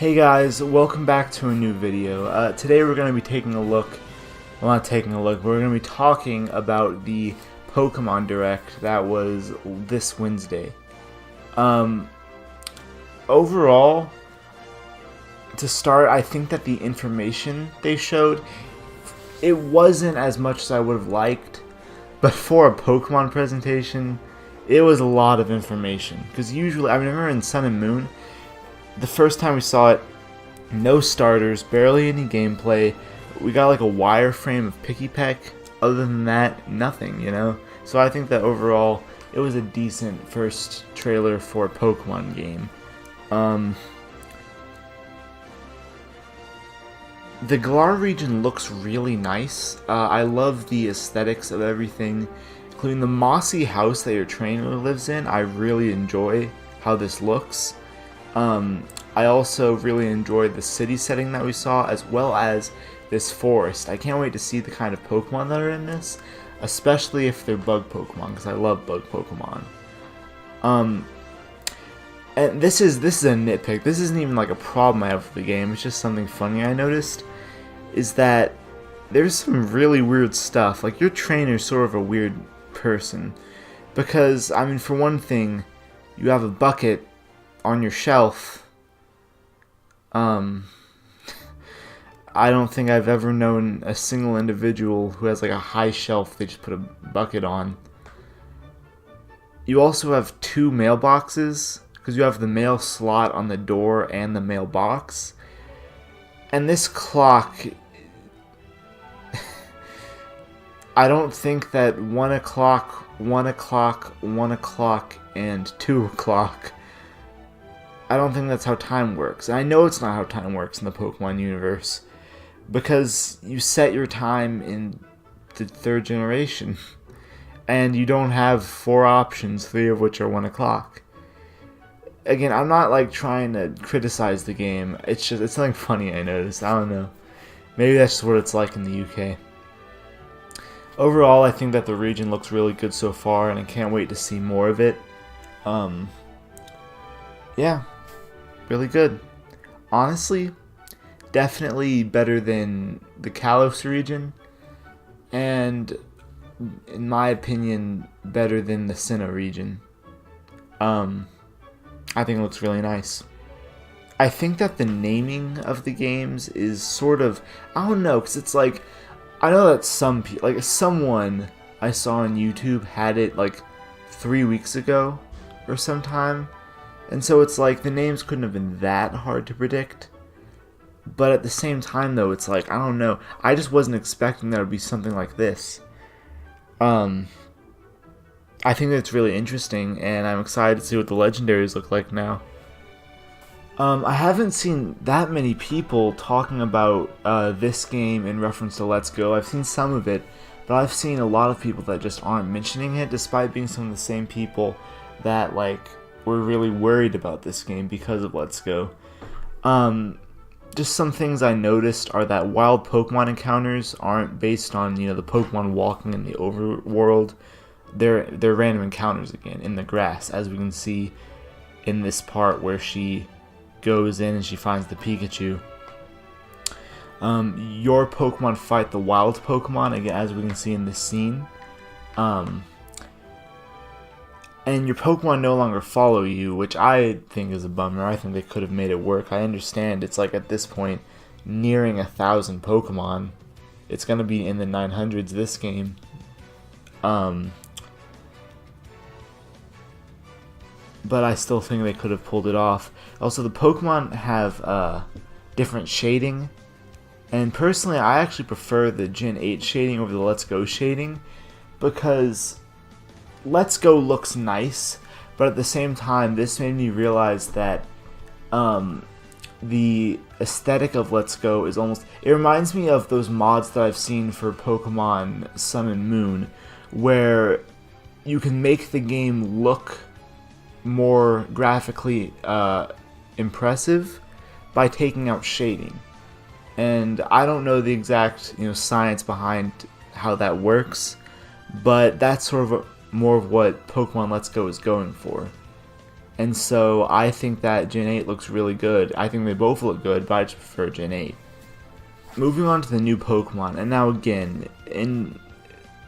Hey guys, welcome back to a new video. Today we're going to be taking a look, well not taking a look, but we're going to be talking about the Pokemon Direct that was this Wednesday. Overall, to start, I think that the information they showed, it wasn't as much as I would have liked, but for a Pokemon presentation, it was a lot of information. Because usually, I remember in Sun and Moon, the first time we saw it, no starters, barely any gameplay. We got like a wireframe of Pikipek. Other than that, nothing, you know? So I think that overall, it was a decent first trailer for a Pokemon game. The Galar region looks really nice. I love the aesthetics of everything, including the mossy house that your trainer lives in. I really enjoy how this looks. I also really enjoyed the city setting that we saw, as well as this forest. I can't wait to see the kind of Pokemon that are in this, especially if they're bug Pokemon, because I love bug Pokemon. And this is a nitpick. This isn't even like a problem I have with the game. It's just something funny I noticed, is that there's some really weird stuff. Like, your trainer's sort of a weird person, because, I mean, for one thing, you have a bucket on your shelf. I don't think I've ever known a single individual who has like a high shelf they just put a bucket on. You also have two mailboxes, because you have the mail slot on the door and the mailbox. And this clock, I don't think that 1 o'clock, 1 o'clock, 1 o'clock, and 2 o'clock, I don't think that's how time works. And I know it's not how time works in the Pokemon universe, because you set your time in the 3rd generation, and you don't have 4 options, 3 of which are 1 o'clock. Again, I'm not like trying to criticize the game, it's something funny I noticed. I don't know. Maybe that's just what it's like in the UK. Overall, I think that the region looks really good so far, and I can't wait to see more of it. Yeah, really good. Honestly, definitely better than the Kalos region, and in my opinion, better than the Sinnoh region. I think it looks really nice. I think that the naming of the games is sort of, I don't know, because it's like, I know that some people, like someone I saw on YouTube had it like 3 weeks ago or sometime, and so it's like the names couldn't have been that hard to predict. But at the same time though, it's like, I don't know, I just wasn't expecting that it would be something like this. I think that's really interesting, and I'm excited to see what the legendaries look like now. I haven't seen that many people talking about this game in reference to Let's Go. I've seen some of it, but I've seen a lot of people that just aren't mentioning it, despite being some of the same people that like were really worried about this game because of Let's Go. Just some things I noticed are that wild Pokemon encounters aren't based on, you know, the Pokemon walking in the overworld. They're random encounters again in the grass, as we can see in this part where she goes in and she finds the Pikachu. Your Pokemon fight the wild Pokemon, again, as we can see in this scene. And your Pokemon no longer follow you, which I think is a bummer. I think they could have made it work. I understand it's like at this point nearing 1,000 Pokemon. It's gonna be in the 900s this game. But I still think they could have pulled it off. Also, the Pokemon have different shading, and personally I actually prefer the Gen 8 shading over the Let's Go shading, because Let's Go looks nice, but at the same time this made me realize that the aesthetic of Let's Go is almost, it reminds me of those mods that I've seen for Pokemon Sun and Moon, where you can make the game look more graphically impressive by taking out shading. And I don't know the exact, you know, science behind how that works, but that's sort of more of what Pokemon Let's Go is going for. And so I think that Gen 8 looks really good. I think they both look good, but I just prefer Gen 8. Moving on to the new Pokemon, and now again, in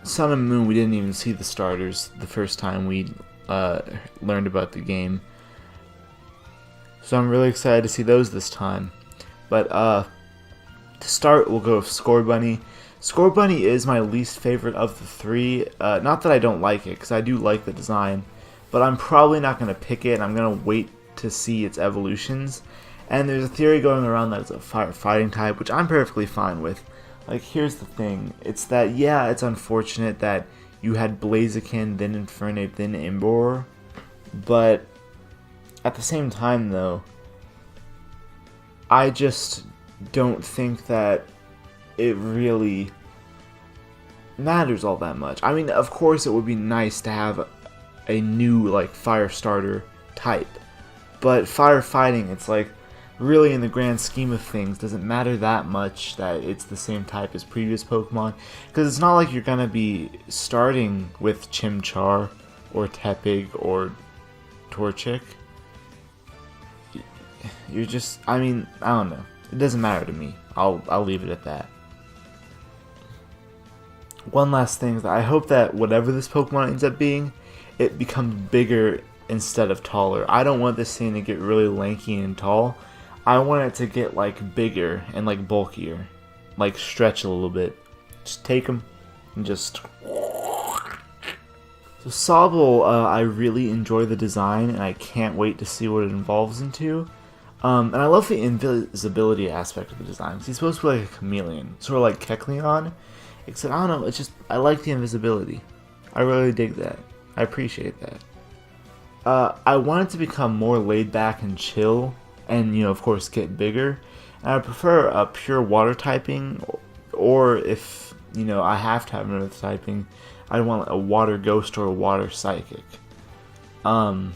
Sun and Moon we didn't even see the starters the first time we learned about the game. So I'm really excited to see those this time. But to start, we'll go with Scorbunny. Scorbunny is my least favorite of the three. Not that I don't like it, because I do like the design. But I'm probably not going to pick it, and I'm going to wait to see its evolutions. And there's a theory going around that it's a fighting type, which I'm perfectly fine with. Like, here's the thing. It's that, yeah, it's unfortunate that you had Blaziken, then Infernape, then Emboar. But at the same time, though, I just don't think that it really matters all that much. I mean, of course it would be nice to have a new, like, fire starter type. But firefighting, it's like, really in the grand scheme of things, doesn't matter that much that it's the same type as previous Pokemon. Because it's not like you're going to be starting with Chimchar, or Tepig, or Torchic. You're just, I mean, I don't know. It doesn't matter to me. I'll leave it at that. One last thing is that I hope that whatever this Pokemon ends up being, it becomes bigger instead of taller. I don't want this thing to get really lanky and tall. I want it to get like bigger and like bulkier, like stretch a little bit. Just take them and just. So Sobble, I really enjoy the design and I can't wait to see what it evolves into. And I love the invisibility aspect of the design. He's supposed to be like a chameleon, sort of like Kecleon, except I don't know. It's just I like the invisibility. I really dig that. I appreciate that. I want it to become more laid back and chill. And, of course, get bigger. And I prefer a pure water typing, or if, I have to have another typing, I want a water ghost or a water psychic. Finally,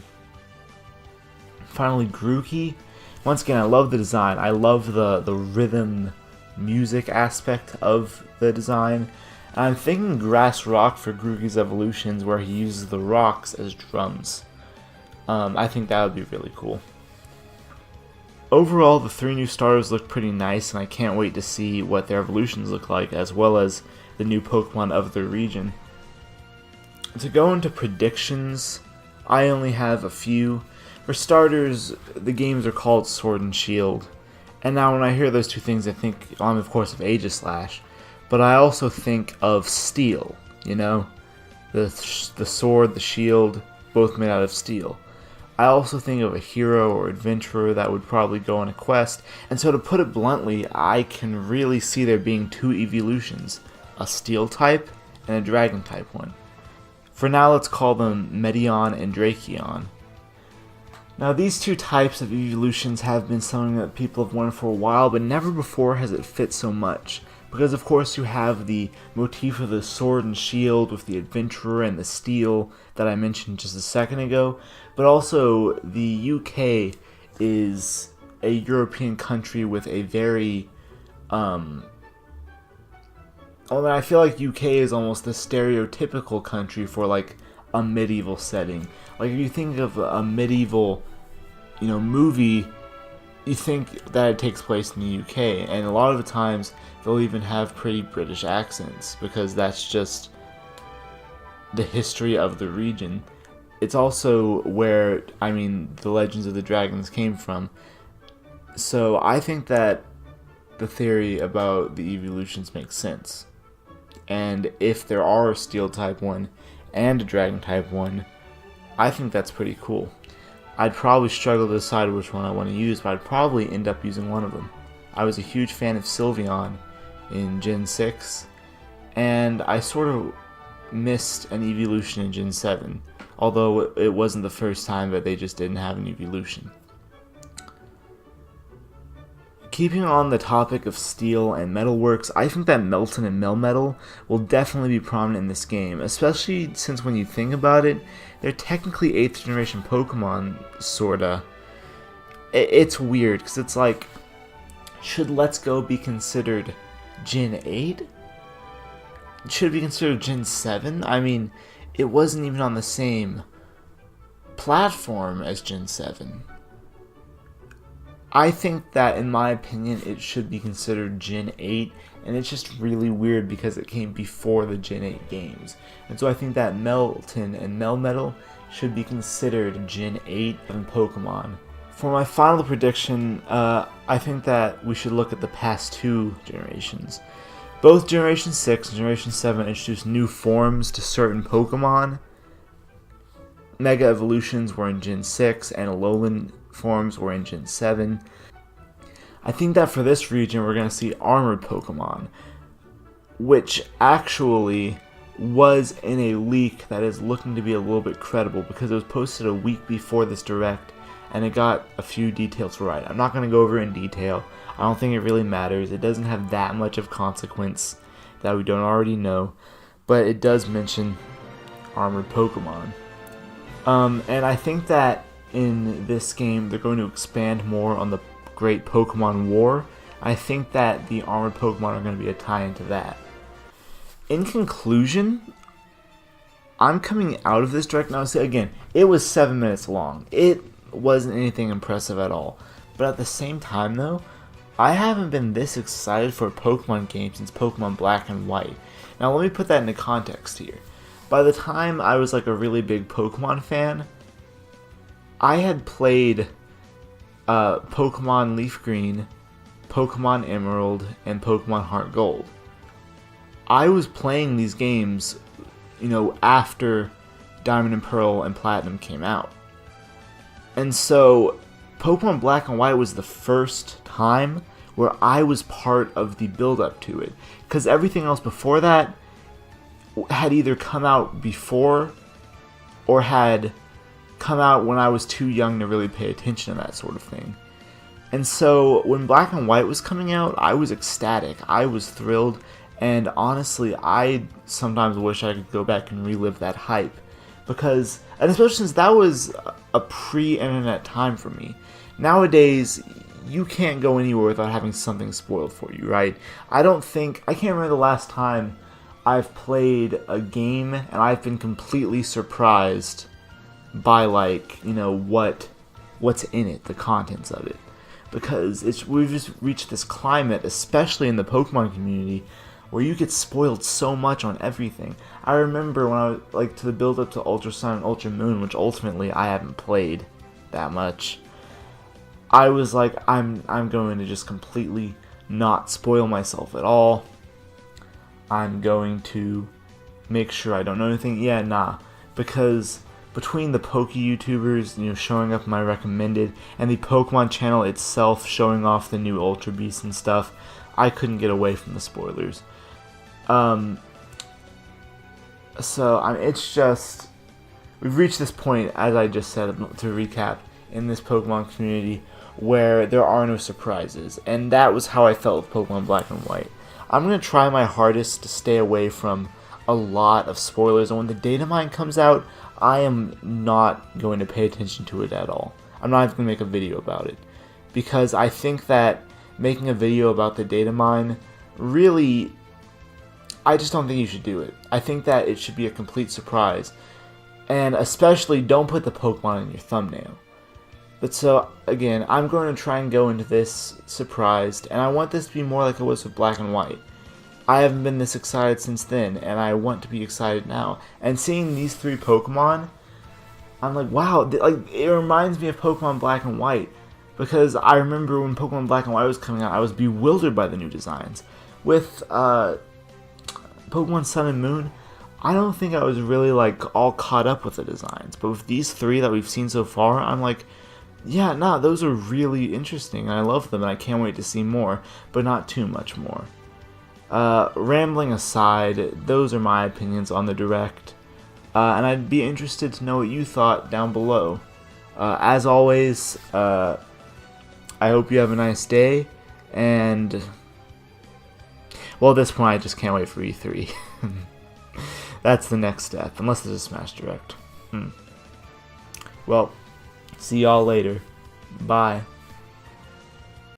Grookey. Once again, I love the design. I love the rhythm music aspect of the design. And I'm thinking Grass Rock for Grookey's evolutions, where he uses the rocks as drums. I think that would be really cool. Overall, the three new starters look pretty nice, and I can't wait to see what their evolutions look like, as well as the new Pokemon of their region. To go into predictions, I only have a few. For starters, the games are called Sword and Shield, and now when I hear those two things, I think, of course, of Aegislash, but I also think of Steel, the sword, the shield, both made out of steel. I also think of a hero or adventurer that would probably go on a quest, and so to put it bluntly, I can really see there being two evolutions, a steel type and a dragon type one. For now, let's call them Medion and Drakeon. Now, these two types of evolutions have been something that people have wanted for a while, but never before has it fit so much. Because of course you have the motif of the sword and shield with the adventurer and the steel that I mentioned just a second ago, but also the UK is a European country with a very, I feel like UK is almost the stereotypical country for like a medieval setting. Like if you think of a medieval, movie, you think that it takes place in the UK, and a lot of the times they'll even have pretty British accents because that's just the history of the region. It's also where, the Legends of the Dragons came from. So I think that the theory about the evolutions makes sense. And if there are a Steel type one and a Dragon type one, I think that's pretty cool. I'd probably struggle to decide which one I want to use, but I'd probably end up using one of them. I was a huge fan of Sylveon in Gen 6, and I sort of missed an evolution in Gen 7, although it wasn't the first time that they just didn't have an evolution. Keeping on the topic of steel and metalworks, I think that Melton and Melmetal will definitely be prominent in this game, especially since when you think about it, they're technically 8th generation Pokemon, sorta. It's weird, because it's like, should Let's Go be considered Gen 8? Should it be considered Gen 7? It wasn't even on the same platform as Gen 7. I think that, in my opinion, it should be considered Gen 8, and it's just really weird because it came before the Gen 8 games. And so I think that Melton and Melmetal should be considered Gen 8 in Pokemon. For my final prediction, I think that we should look at the past two generations. Both Generation 6 and Generation 7 introduced new forms to certain Pokemon. Mega Evolutions were in Gen 6, and Alolan forms were in Gen 7. I think that for this region we're going to see Armored Pokemon, which actually was in a leak that is looking to be a little bit credible because it was posted a week before this Direct, and it got a few details right. I'm not going to go over it in detail. I don't think it really matters. It doesn't have that much of consequence that we don't already know, but it does mention Armored Pokemon. And I think that in this game they're going to expand more on the Great Pokemon War. I think that the Armored Pokemon are going to be a tie-in to that. In conclusion, I'm coming out of this Direct now. See, again, it was 7 minutes long. It wasn't anything impressive at all. But at the same time, though, I haven't been this excited for a Pokemon game since Pokemon Black and White. Now, let me put that into context here. By the time I was like a really big Pokemon fan, I had played Pokemon Leaf Green, Pokemon Emerald, and Pokemon Heart Gold. I was playing these games, after Diamond and Pearl and Platinum came out. And so, Pokemon Black and White was the first time where I was part of the build-up to it. Because everything else before that had either come out before or had come out when I was too young to really pay attention to that sort of thing. And so when Black and White was coming out, I was ecstatic. I was thrilled, and honestly, I sometimes wish I could go back and relive that hype. Because, and especially since that was a pre-internet time for me. Nowadays, you can't go anywhere without having something spoiled for you, right? I can't remember the last time I've played a game and I've been completely surprised by what's in it, the contents of it. Because we've just reached this climate, especially in the Pokemon community, where you get spoiled so much on everything. I remember when I was to the build up to Ultra Sun and Ultra Moon, which ultimately I haven't played that much. I was like, I'm going to just completely not spoil myself at all. I'm going to make sure I don't know anything. Yeah, nah. Because between the Poke YouTubers, showing up my recommended, and the Pokemon channel itself showing off the new Ultra Beasts and stuff, I couldn't get away from the spoilers. It's just, we've reached this point, as I just said, to recap, in this Pokemon community where there are no surprises, and that was how I felt with Pokemon Black and White. I'm going to try my hardest to stay away from a lot of spoilers, and when the data mine comes out, I am not going to pay attention to it at all. I'm not even going to make a video about it, because I think that making a video about the data mine, really, I just don't think you should do it. I think that it should be a complete surprise, and especially don't put the Pokemon in your thumbnail. But so, again, I'm going to try and go into this surprised, and I want this to be more like it was with Black and White. I haven't been this excited since then, and I want to be excited now. And seeing these three Pokemon, I'm like, wow, it reminds me of Pokemon Black and White. Because I remember when Pokemon Black and White was coming out, I was bewildered by the new designs. With Pokemon Sun and Moon, I don't think I was really all caught up with the designs. But with these three that we've seen so far, I'm like, yeah, nah, those are really interesting, and I love them, and I can't wait to see more, but not too much more. Rambling aside, those are my opinions on the Direct, and I'd be interested to know what you thought down below. As always, I hope you have a nice day, and, well, at this point, I just can't wait for E3. That's the next step, unless there's a Smash Direct. Well, see y'all later. Bye.